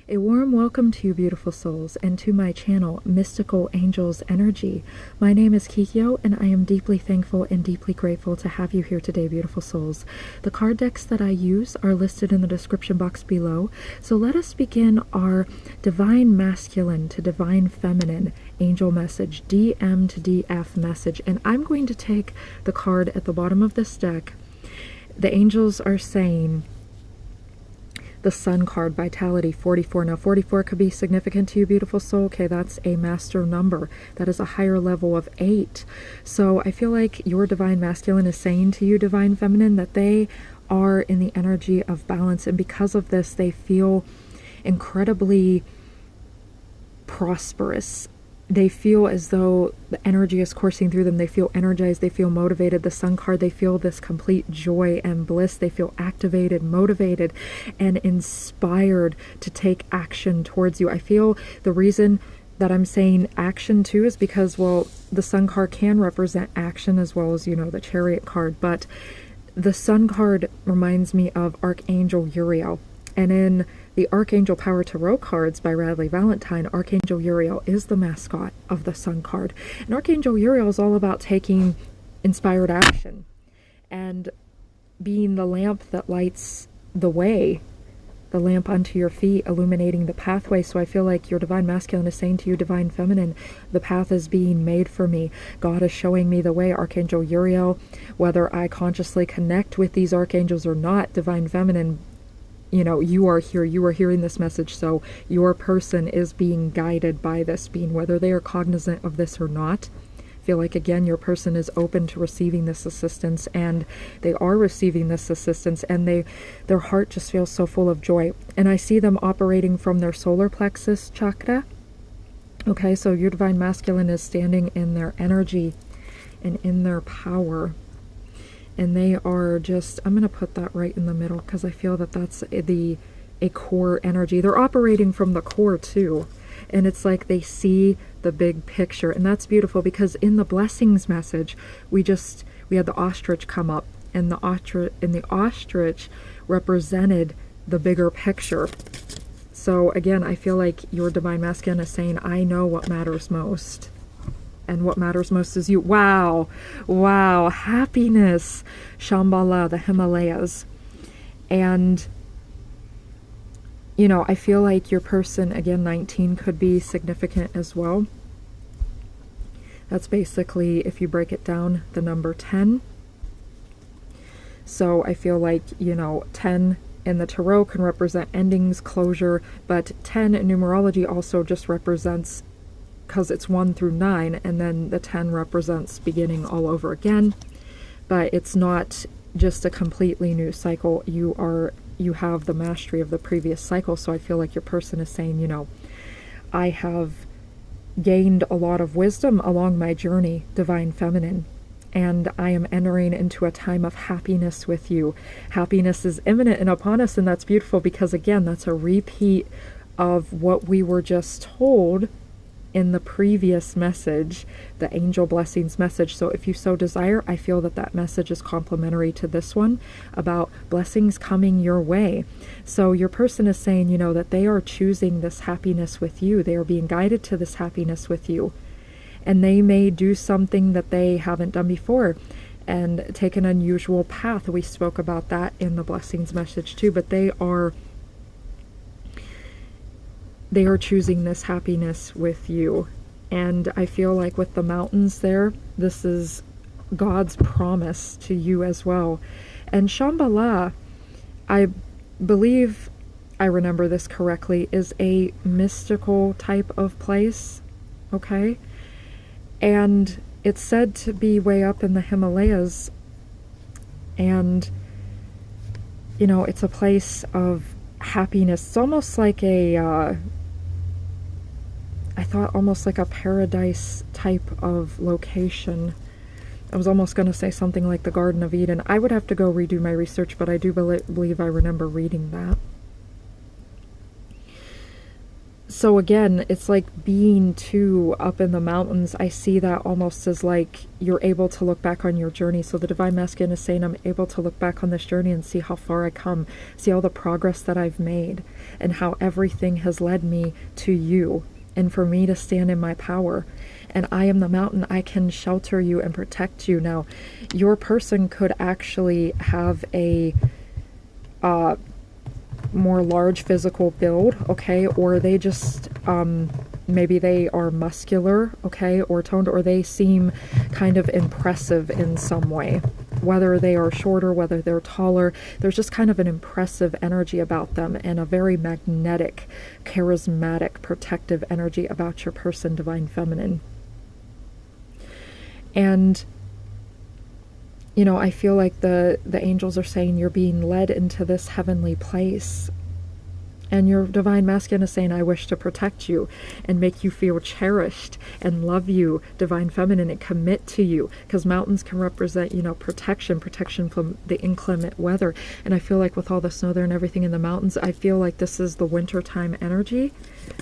A warm welcome to you, beautiful souls, and to my channel, Mystical Angels Energy. My name is Kikyo, and I am deeply thankful and deeply grateful to have you here today, beautiful souls. The card decks that I use are listed in the description box below, so let us begin our Divine Masculine to Divine Feminine Angel Message, DM to DF message, and I'm going to take the card at the bottom of this deck. The angels are saying, the Sun card, Vitality, 44. Now, 44 could be significant to you, beautiful soul. Okay, that's a master number. That is a higher level of 8. So I feel like your Divine Masculine is saying to you, Divine Feminine, that they are in the energy of balance. And because of this, they feel incredibly prosperous. They feel as though the energy is coursing through them. They feel energized. They feel motivated. The Sun card, they feel this complete joy and bliss. They feel activated, motivated, and inspired to take action towards you. I feel the reason that I'm saying action too is because, well, the Sun card can represent action as well as, you know, the Chariot card. But the Sun card reminds me of Archangel Uriel. And in the Archangel Power Tarot cards by Radleigh Valentine, Archangel Uriel is the mascot of the Sun card. And Archangel Uriel is all about taking inspired action and being the lamp that lights the way, the lamp unto your feet, illuminating the pathway. So I feel like your Divine Masculine is saying to you, Divine Feminine, the path is being made for me. God is showing me the way. Archangel Uriel, whether I consciously connect with these archangels or not, Divine Feminine, you know, you are here, you are hearing this message, so your person is being guided by this being, whether they are cognizant of this or not. I feel like, again, your person is open to receiving this assistance, and they are receiving this assistance, and their heart just feels so full of joy. And I see them operating from their solar plexus chakra. Okay, so your Divine Masculine is standing in their energy and in their power. And they are just, I'm going to put that right in the middle because I feel that that's a core energy. They're operating from the core too. And it's like they see the big picture. And that's beautiful because in the blessings message, we had the ostrich come up. And the ostrich represented the bigger picture. So again, I feel like your Divine Masculine is saying, I know what matters most. And what matters most is you. Wow. Wow. Happiness. Shambhala, the Himalayas. And, you know, I feel like your person, again, 19 could be significant as well. That's basically, if you break it down, the number 10. So I feel like, you know, 10 in the tarot can represent endings, closure, but 10 in numerology also just represents, because it's 1 through 9, and then the 10 represents beginning all over again. But it's not just a completely new cycle. You have the mastery of the previous cycle. So I feel like your person is saying, you know, I have gained a lot of wisdom along my journey, Divine Feminine, and I am entering into a time of happiness with you. Happiness is imminent and upon us, and that's beautiful because, again, that's a repeat of what we were just told in the previous message, the angel blessings message. So if you so desire, I feel that that message is complementary to this one about blessings coming your way. So your person is saying, you know, that they are choosing this happiness with you. They are being guided to this happiness with you. And they may do something that they haven't done before and take an unusual path. We spoke about that in the blessings message too, but they are choosing this happiness with you. And I feel like with the mountains there, this is God's promise to you as well. And Shambhala, I believe I remember this correctly, is a mystical type of place, okay? And it's said to be way up in the Himalayas. And, you know, it's a place of happiness. It's almost like I thought almost like a paradise type of location. I was almost going to say something like the Garden of Eden. I would have to go redo my research, but I do believe I remember reading that. So again, it's like being too up in the mountains. I see that almost as like you're able to look back on your journey. So the Divine Masculine is saying, I'm able to look back on this journey and see how far I come, see all the progress that I've made, and how everything has led me to you, and for me to stand in my power. And I am the mountain. I can shelter you and protect you. Now, your person could actually have a more large physical build, okay, or they just maybe they are muscular, okay, or toned, or they seem kind of impressive in some way, whether they are shorter, whether they're taller. There's just kind of an impressive energy about them, and a very magnetic, charismatic, protective energy about your person, Divine Feminine. And you know, I feel like the angels are saying you're being led into this heavenly place. And your Divine Masculine is saying, I wish to protect you and make you feel cherished and love you, Divine Feminine, and commit to you. Because mountains can represent, you know, protection from the inclement weather. And I feel like with all the snow there and everything in the mountains, I feel like this is the wintertime energy.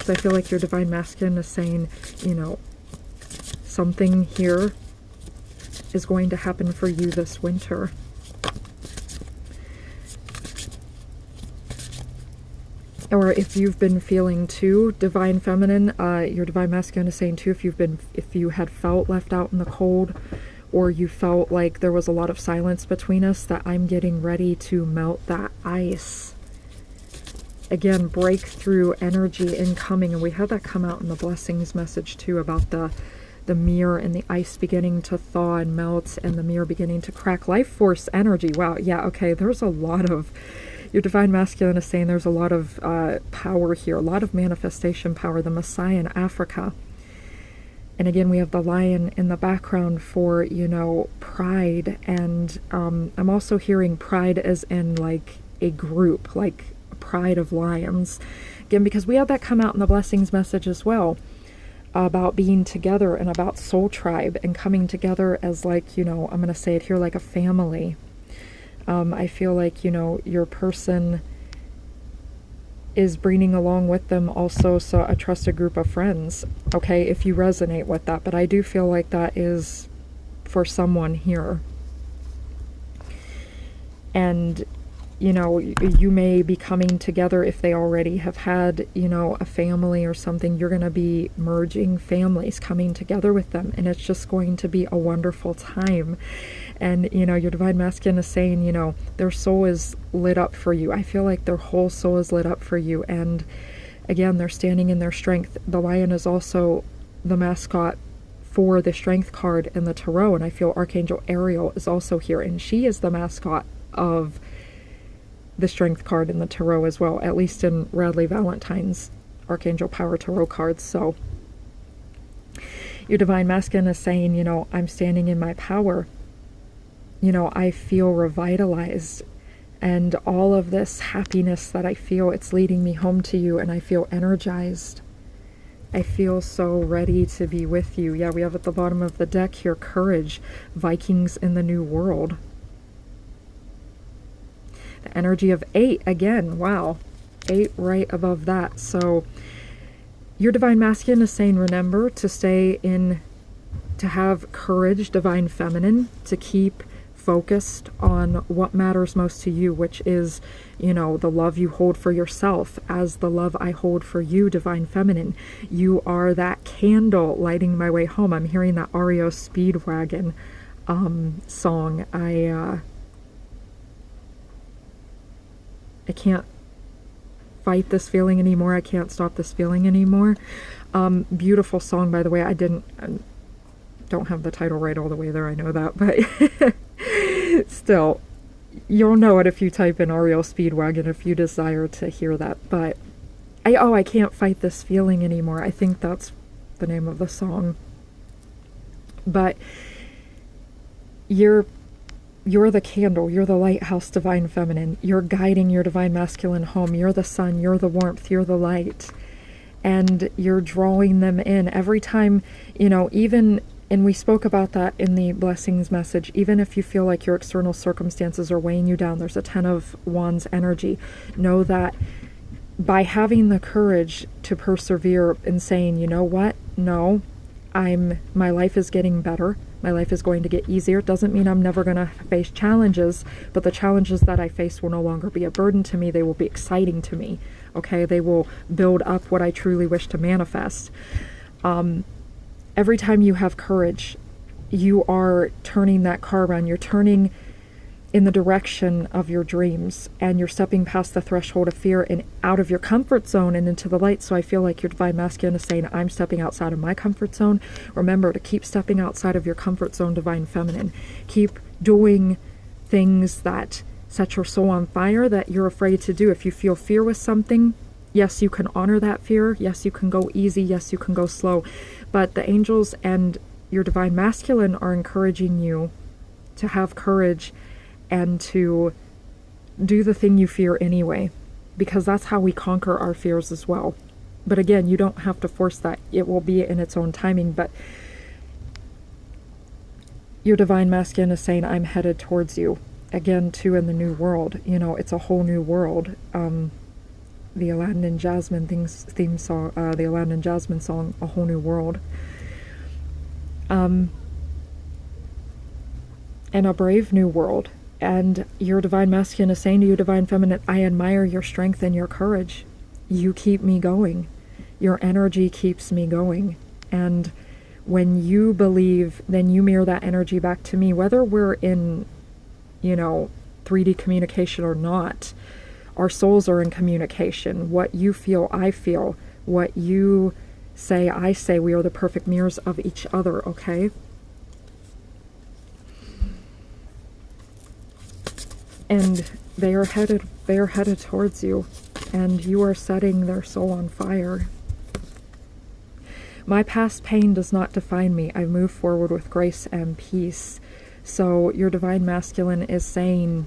So I feel like your Divine Masculine is saying, you know, something here is going to happen for you this winter. Or if you've been feeling too, Divine Feminine, your Divine Masculine is saying too, if you had felt left out in the cold, or you felt like there was a lot of silence between us, that I'm getting ready to melt that ice. Again, breakthrough energy incoming. And we had that come out in the blessings message too, about the mirror and the ice beginning to thaw and melt, and the mirror beginning to crack. Life force energy. Wow. Yeah. Okay. There's a lot of, your Divine Masculine is saying there's a lot of power here, a lot of manifestation power. The Messiah in Africa. And again, we have the lion in the background for, you know, pride. And I'm also hearing pride as in like a group, like a pride of lions. Again, because we had that come out in the blessings message as well, about being together and about soul tribe and coming together as, like, you know, I'm going to say it here, like a family. I feel like, you know, your person is bringing along with them also a trusted group of friends, okay, if you resonate with that. But I do feel like that is for someone here. And you know, you may be coming together if they already have had, you know, a family or something. You're going to be merging families, coming together with them, and it's just going to be a wonderful time. And, you know, your Divine Masculine is saying, you know, their soul is lit up for you. I feel like their whole soul is lit up for you. And again, they're standing in their strength. The lion is also the mascot for the strength card in the tarot, and I feel Archangel Ariel is also here, and she is the mascot of the strength card in the tarot as well, at least in Radleigh Valentine's Archangel Power Tarot cards. So your Divine Masculine is saying, you know, I'm standing in my power. You know, I feel revitalized, and all of this happiness that I feel, it's leading me home to you, and I feel energized. I feel so ready to be with you. Yeah, we have at the bottom of the deck here, courage, Vikings in the New World. The energy of 8 again. Wow. 8 right above that. So your Divine Masculine is saying, remember to stay in, to have courage, Divine Feminine, to keep focused on what matters most to you, which is, you know, the love you hold for yourself as the love I hold for you, Divine Feminine. You are that candle lighting my way home. I'm hearing that REO Speedwagon song. I can't fight this feeling anymore. I can't stop this feeling anymore. Beautiful song, by the way. I don't have the title right all the way there. I know that, but still, you'll know it if you type in REO Speedwagon if you desire to hear that. But I can't fight this feeling anymore. I think that's the name of the song. But you're the candle, you're the lighthouse, Divine Feminine. You're guiding your Divine Masculine home. You're the sun, you're the warmth, you're the light. And you're drawing them in every time, you know, even, and we spoke about that in the blessings message, even if you feel like your external circumstances are weighing you down, there's a 10 of Wands energy. Know that by having the courage to persevere and saying, you know what, no, my life is getting better. My life is going to get easier. It doesn't mean I'm never going to face challenges, but the challenges that I face will no longer be a burden to me. They will be exciting to me. Okay, they will build up what I truly wish to manifest. Every time you have courage, you are turning that car around. You're turning in the direction of your dreams, and you're stepping past the threshold of fear and out of your comfort zone and into the light. So I feel like your divine masculine is saying, I'm stepping outside of my comfort zone. Remember to keep stepping outside of your comfort zone, divine feminine. Keep doing things that set your soul on fire that you're afraid to do. If you feel fear with something, yes, you can honor that fear. Yes, you can go easy. Yes, you can go slow. But the angels and your divine masculine are encouraging you to have courage and to do the thing you fear anyway, because that's how we conquer our fears as well. But again, you don't have to force that. It will be in its own timing. But your divine masculine is saying, I'm headed towards you. Again, too, in the new world. You know, it's a whole new world. The Aladdin and Jasmine theme song, the Aladdin and Jasmine song, A Whole New World. And a brave new world. And your divine masculine is saying to you, divine feminine, I admire your strength and your courage. You keep me going. Your energy keeps me going. And when you believe, then you mirror that energy back to me. Whether we're in, 3D communication or not, our souls are in communication. What you feel, I feel. What you say, I say. We are the perfect mirrors of each other, okay? And they are headed towards you, and you are setting their soul on fire. My past pain does not define me. I move forward with grace and peace. So your divine masculine is saying,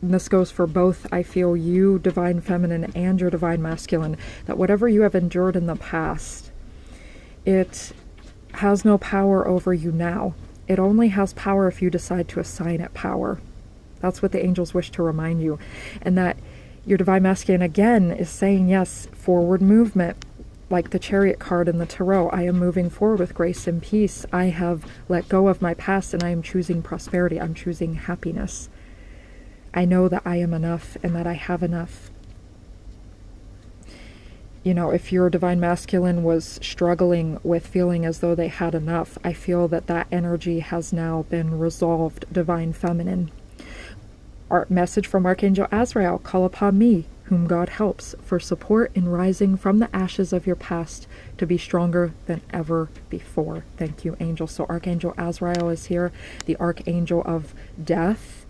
and this goes for both, I feel, you, divine feminine, and your divine masculine, that whatever you have endured in the past, it has no power over you now. It only has power if you decide to assign it power. That's what the angels wish to remind you. And that your divine masculine, again, is saying, yes, forward movement, like the Chariot card in the Tarot. I am moving forward with grace and peace. I have let go of my past, and I am choosing prosperity. I'm choosing happiness. I know that I am enough and that I have enough. If your divine masculine was struggling with feeling as though they had enough, I feel that that energy has now been resolved, divine feminine. Our message from Archangel Azrael, call upon me, whom God helps, for support in rising from the ashes of your past to be stronger than ever before. Thank you, angel. So Archangel Azrael is here, the archangel of death.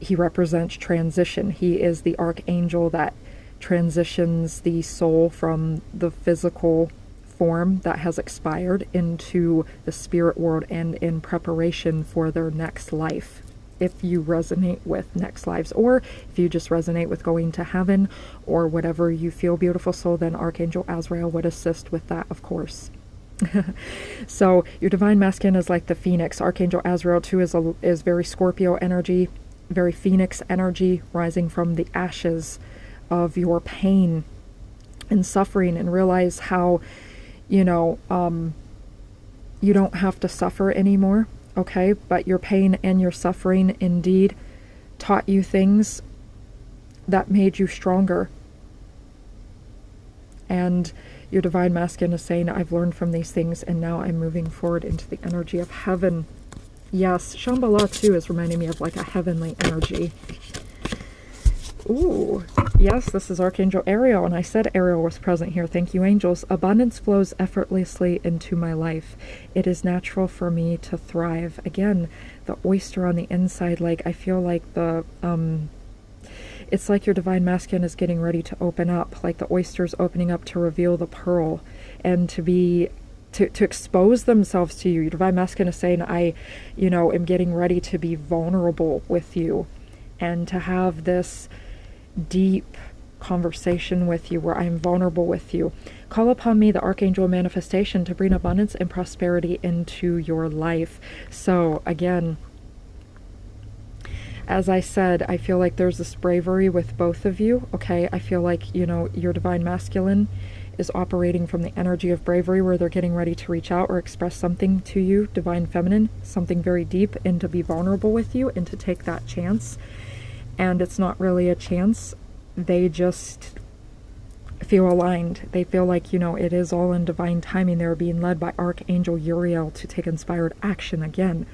He represents transition. He is the archangel that transitions the soul from the physical form that has expired into the spirit world and in preparation for their next life. If you resonate with next lives, or if you just resonate with going to heaven, or whatever you feel, beautiful soul, then Archangel Azrael would assist with that, of course. So your divine masculine is like the phoenix. Archangel Azrael too is very Scorpio energy, very phoenix energy, rising from the ashes of your pain and suffering, and realize how you don't have to suffer anymore. Okay, but your pain and your suffering indeed taught you things that made you stronger. And your divine masculine is saying, I've learned from these things, and now I'm moving forward into the energy of heaven. Yes, Shambhala too is reminding me of like a heavenly energy. Ooh, yes, this is Archangel Ariel, and I said Ariel was present here. Thank you, angels. Abundance flows effortlessly into my life. It is natural for me to thrive. Again, the oyster on the inside, like I feel like it's like your divine masculine is getting ready to open up, like the oyster's opening up to reveal the pearl, and to expose themselves to you. Your divine masculine is saying, I, am getting ready to be vulnerable with you, and to have this deep conversation with you where I'm vulnerable with you. Call upon me, the Archangel manifestation, to bring abundance and prosperity into your life. So again, as I said, I feel like there's this bravery with both of you, okay? I feel like, you know, your divine masculine is operating from the energy of bravery, where they're getting ready to reach out or express something to you, divine feminine, something very deep, and to be vulnerable with you and to take that chance. And it's not really a chance. They just feel aligned. They feel like, you know, it is all in divine timing. They're being led by Archangel Uriel to take inspired action again.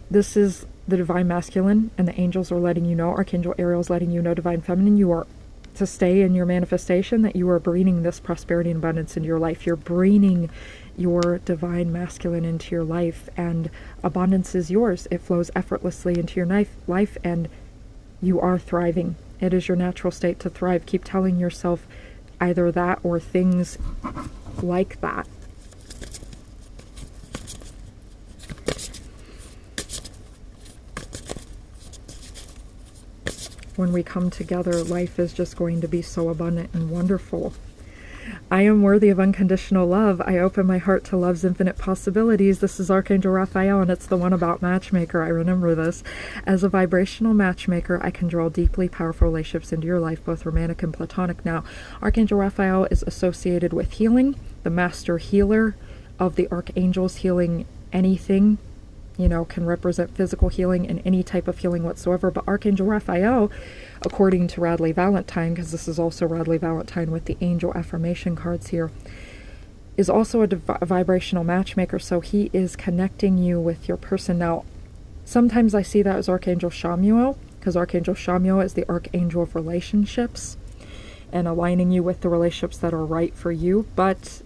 This is the divine masculine, and the angels are letting you know, Archangel Ariel is letting you know, divine feminine, you are to stay in your manifestation, that you are bringing this prosperity and abundance into your life. You're bringing your divine masculine into your life, and abundance is yours. It flows effortlessly into your life, and you are thriving. It is your natural state to thrive. Keep telling yourself either that or things like that. When we come together, life is just going to be so abundant and wonderful. I am worthy of unconditional love. I open my heart to love's infinite possibilities. This is Archangel Raphael, and it's the one about matchmaker. I remember this. As a vibrational matchmaker, I can draw deeply powerful relationships into your life, both romantic and platonic. Now, Archangel Raphael is associated with healing, the master healer of the archangels, healing anything, you know, can represent physical healing and any type of healing whatsoever. But Archangel Raphael, according to Radleigh Valentine, because this is also Radleigh Valentine with the angel affirmation cards here, is also a vibrational matchmaker. So he is connecting you with your person. Now, sometimes I see that as Archangel Chamuel, because Archangel Chamuel is the archangel of relationships and aligning you with the relationships that are right for you. But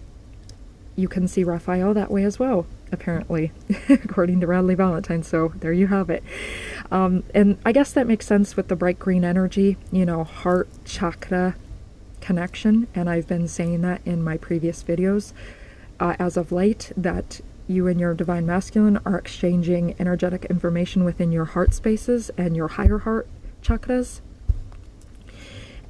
you can see Raphael that way as well, apparently, according to Radleigh Valentine. So there you have it. And I guess that makes sense with the bright green energy, you know, heart chakra connection. And I've been saying that in my previous videos as of late, that you and your divine masculine are exchanging energetic information within your heart spaces and your higher heart chakras.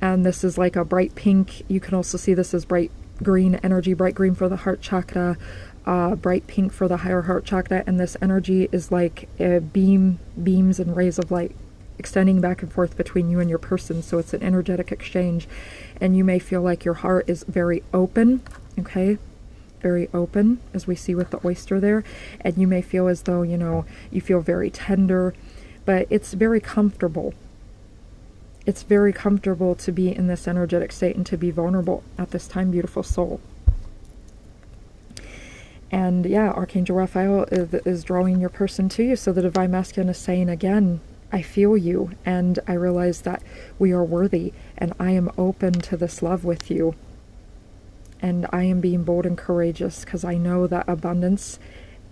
And this is like a bright pink. You can also see this as bright green energy, bright green for the heart chakra, bright pink for the higher heart chakra. And this energy is like a beams and rays of light extending back and forth between you and your person. So it's an energetic exchange, and you may feel like your heart is very open, okay, very open, as we see with the oyster there. And you may feel as though, you know, you feel very tender, but it's very comfortable. It's very comfortable to be in this energetic state and to be vulnerable at this time, beautiful soul. And yeah, Archangel Raphael is drawing your person to you. So the divine masculine is saying again, I feel you, and I realize that we are worthy, and I am open to this love with you. And I am being bold and courageous because I know that abundance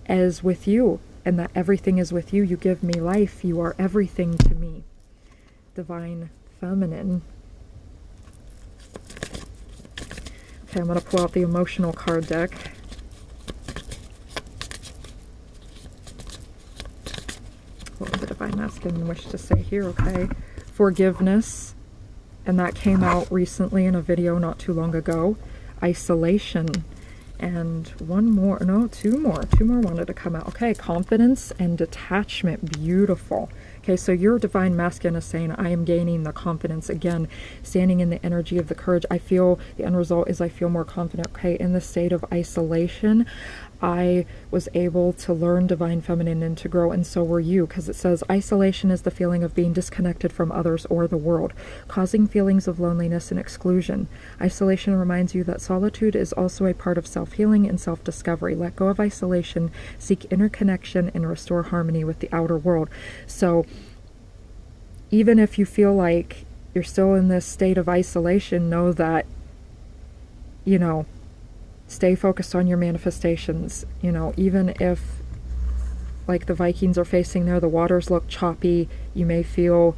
is with you, and that everything is with you. You give me life. You are everything to me. Divine feminine. Okay, I'm going to pull out the emotional card deck. What would the divine masculine wish to say here? Okay, forgiveness, and that came out recently in a video not too long ago. Isolation, and one more, no, two more wanted to come out. Okay, confidence and detachment. Beautiful. Okay, so your divine masculine is saying, I am gaining the confidence again, standing in the energy of the courage. I feel the end result is I feel more confident. Okay, in the state of isolation, I was able to learn divine feminine and to grow, and so were you, because it says isolation is the feeling of being disconnected from others or the world, causing feelings of loneliness and exclusion. Isolation reminds you that solitude is also a part of self-healing and self-discovery. Let go of isolation, seek inner connection, and restore harmony with the outer world. So even if you feel like you're still in this state of isolation, know that, you know, stay focused on your manifestations. You know, even if, like the Vikings are facing there, the waters look choppy, you may feel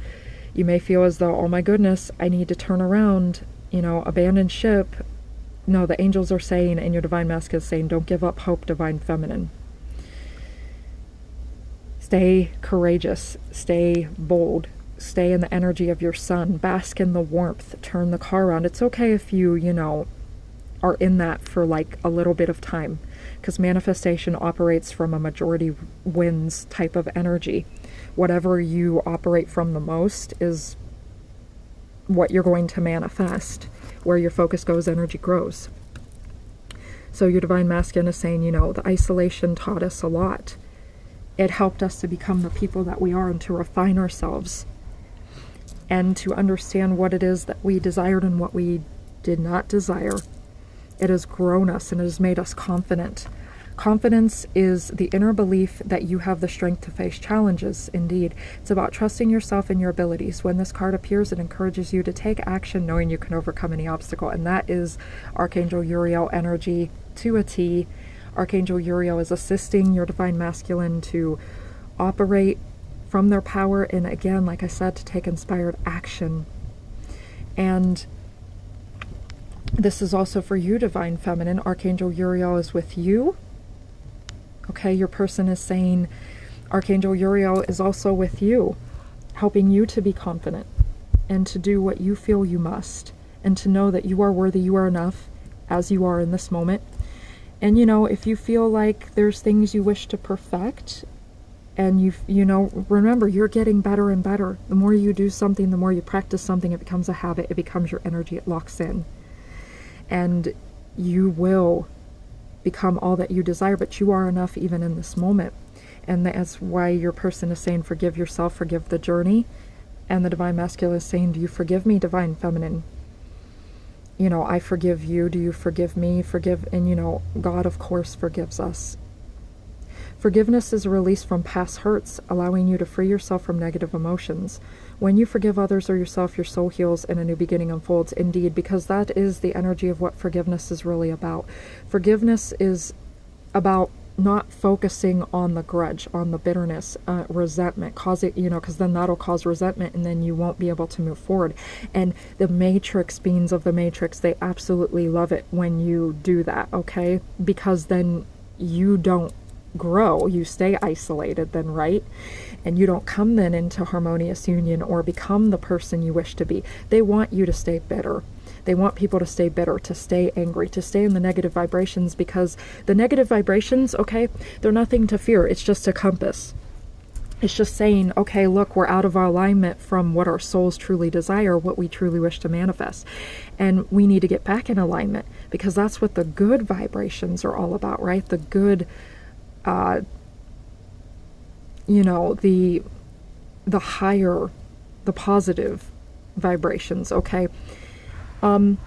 as though, oh my goodness, I need to turn around, you know, abandon ship. No, the angels are saying, and your divine masculine is saying, don't give up hope, divine feminine. Stay courageous, stay bold, stay in the energy of your sun, bask in the warmth, turn the car around. It's okay if you know, are in that for like a little bit of time, because manifestation operates from a majority wins type of energy. Whatever you operate from the most is what you're going to manifest. Where your focus goes, energy grows. So your divine masculine is saying, the isolation taught us a lot. It helped us to become the people that we are and to refine ourselves and to understand what it is that we desired and what we did not desire. It has grown us and it has made us confident. Confidence is the inner belief that you have the strength to face challenges. Indeed, it's about trusting yourself and your abilities. When this card appears, it encourages you to take action knowing you can overcome any obstacle. And that is Archangel Uriel energy to a T. Archangel Uriel is assisting your divine masculine to operate from their power and, again, like I said, to take inspired action. And this is also for you, divine feminine. Archangel Uriel is with you. Okay, your person is saying Archangel Uriel is also with you, helping you to be confident and to do what you feel you must, and to know that you are worthy, you are enough as you are in this moment. And if you feel like there's things you wish to perfect, and remember, you're getting better and better. The more you do something, the more you practice something, it becomes a habit, it becomes your energy, it locks in. And you will become all that you desire, but you are enough even in this moment. And that's why your person is saying, forgive yourself, forgive the journey. And the divine masculine is saying, do you forgive me, divine feminine? I forgive you. Do you forgive me? Forgive. And God, of course, forgives us. Forgiveness is a release from past hurts, allowing you to free yourself from negative emotions. When you forgive others or yourself, your soul heals and a new beginning unfolds. Indeed, because that is the energy of what forgiveness is really about. Forgiveness is about not focusing on the grudge, on the bitterness, resentment, because then that'll cause resentment and then you won't be able to move forward. And the matrix beings of the matrix, they absolutely love it when you do that, okay? Because then you don't grow, you stay isolated then, right? And you don't come then into harmonious union or become the person you wish to be. They want you to stay bitter. They want people to stay bitter, to stay angry, to stay in the negative vibrations, because the negative vibrations, okay, they're nothing to fear. It's just a compass. It's just saying, okay, look, we're out of our alignment from what our souls truly desire, what we truly wish to manifest. And we need to get back in alignment, because that's what the good vibrations are all about, right? The good, the higher, the positive vibrations, okay? And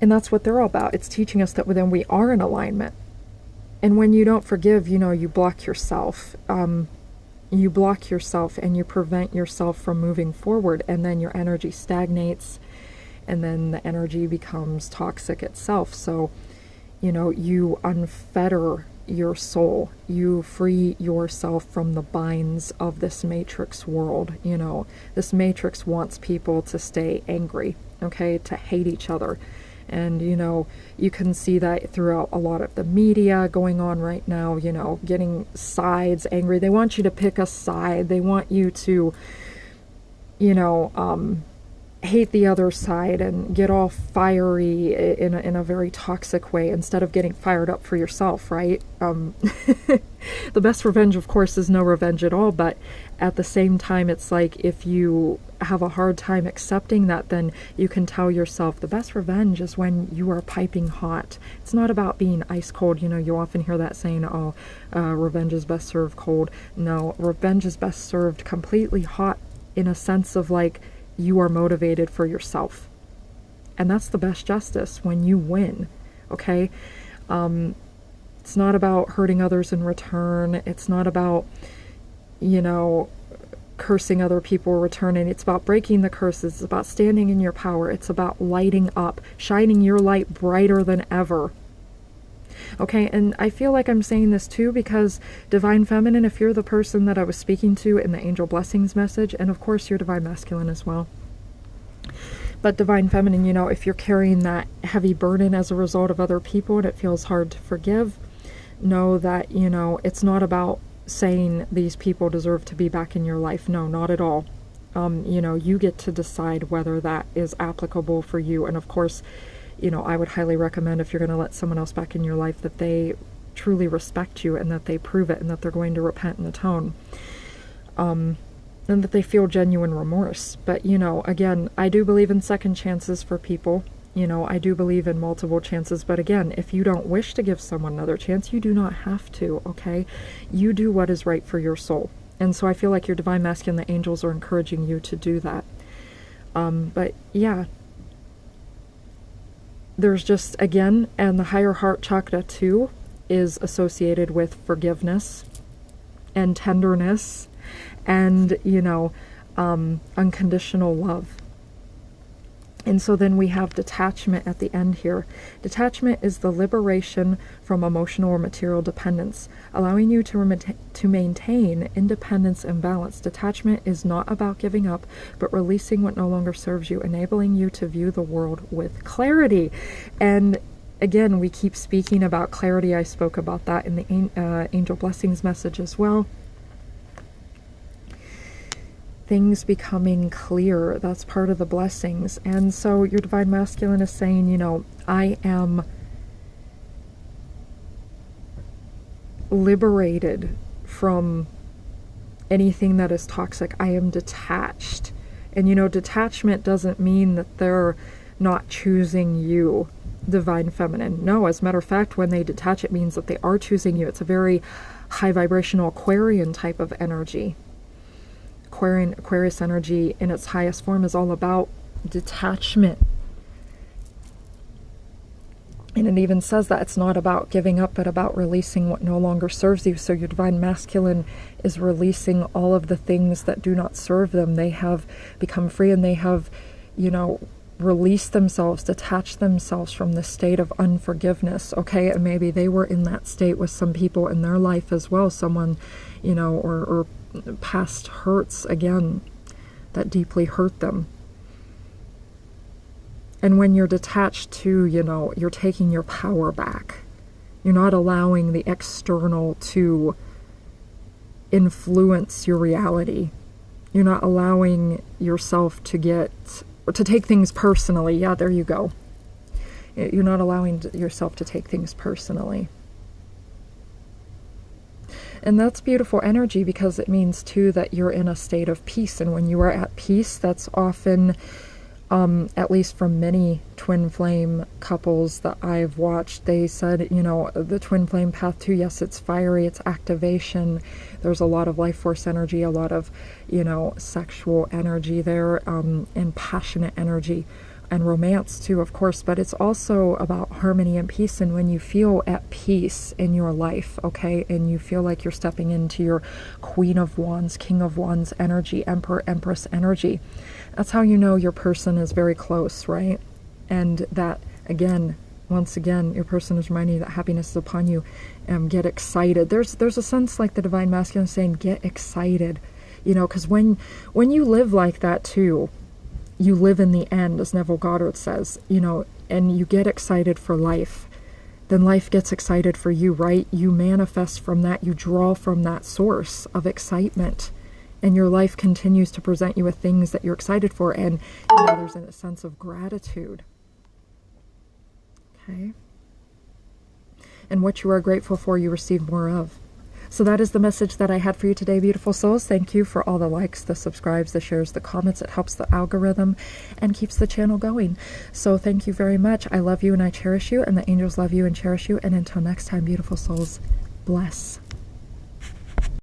that's what they're all about. It's teaching us that then we are in alignment. And when you don't forgive, you block yourself. You block yourself and you prevent yourself from moving forward. And then your energy stagnates. And then the energy becomes toxic itself. So, you unfetter your soul. You free yourself from the binds of this matrix world. This matrix wants people to stay angry, okay, to hate each other. And, you can see that throughout a lot of the media going on right now, getting sides, angry. They want you to pick a side. They want you to, hate the other side and get all fiery in a very toxic way instead of getting fired up for yourself, right? The best revenge, of course, is no revenge at all, but at the same time, it's like if you have a hard time accepting that, then you can tell yourself the best revenge is when you are piping hot. It's not about being ice cold. You often hear that saying, revenge is best served cold. No, revenge is best served completely hot, in a sense of like, you are motivated for yourself. And that's the best justice, when you win, okay? It's not about hurting others in return. It's not about, cursing other people in return. And it's about breaking the curses. It's about standing in your power. It's about lighting up, shining your light brighter than ever. Okay, and I feel like I'm saying this too because Divine Feminine, if you're the person that I was speaking to in the Angel Blessings message, and of course you're Divine Masculine as well, but Divine Feminine, if you're carrying that heavy burden as a result of other people and it feels hard to forgive, know that, it's not about saying these people deserve to be back in your life. No, not at all. You get to decide whether that is applicable for you. And of course, you know, I would highly recommend, if you're going to let someone else back in your life, that they truly respect you and that they prove it and that they're going to repent and atone. And that they feel genuine remorse. But, you know, again, I do believe in second chances for people. You know, I do believe in multiple chances. But again, if you don't wish to give someone another chance, you do not have to, okay? You do what is right for your soul. And so I feel like your divine masculine, the angels, are encouraging you to do that. But yeah, there's just, again, and the higher heart chakra too is associated with forgiveness and tenderness and, you know, unconditional love. And so then we have detachment at the end here. Detachment is the liberation from emotional or material dependence, allowing you to maintain independence and balance. Detachment is not about giving up, but releasing what no longer serves you, enabling you to view the world with clarity. And again, we keep speaking about clarity. I spoke about that in the Angel Blessings message as well. Things becoming clear, that's part of the blessings. And so your divine masculine is saying, you know, I am liberated from anything that is toxic. I am detached. And you know, detachment doesn't mean that they're not choosing you, divine feminine. No, as a matter of fact, when they detach, it means that they are choosing you. It's a very high vibrational Aquarian type of energy. Aquarius energy in its highest form is all about detachment. And it even says that it's not about giving up, but about releasing what no longer serves you. So your divine masculine is releasing all of the things that do not serve them. They have become free, and they have, you know, released themselves, detached themselves from the state of unforgiveness. Okay, and maybe they were in that state with some people in their life as well. Someone, you know, or past hurts, again, that deeply hurt them. And when you're detached too, you know, you're taking your power back. You're not allowing the external to influence your reality. You're not allowing yourself to take things personally. Yeah, there you go. You're not allowing yourself to take things personally. And that's beautiful energy, because it means too that you're in a state of peace. And when you are at peace, that's often, at least from many twin flame couples that I've watched, they said, you know, the twin flame path too, yes, it's fiery, it's activation. There's a lot of life force energy, a lot of, you know, sexual energy there, and passionate energy. And romance too, of course, but it's also about harmony and peace. And when you feel at peace in your life, okay, and you feel like you're stepping into your Queen of Wands, King of Wands energy, Emperor, Empress energy, that's how you know your person is very close, right? And that, again, once again, your person is reminding you that happiness is upon you. Get excited. There's a sense like the divine masculine saying, get excited, you know, because when you live like that too, you live in the end, as Neville Goddard says, you know, and you get excited for life, then life gets excited for you, right? You manifest from that, you draw from that source of excitement, and your life continues to present you with things that you're excited for, and you know, there's a sense of gratitude. Okay? And what you are grateful for, you receive more of. So that is the message that I had for you today, beautiful souls. Thank you for all the likes, the subscribes, the shares, the comments. It helps the algorithm and keeps the channel going. So thank you very much. I love you and I cherish you, and the angels love you and cherish you. And until next time, beautiful souls, bless.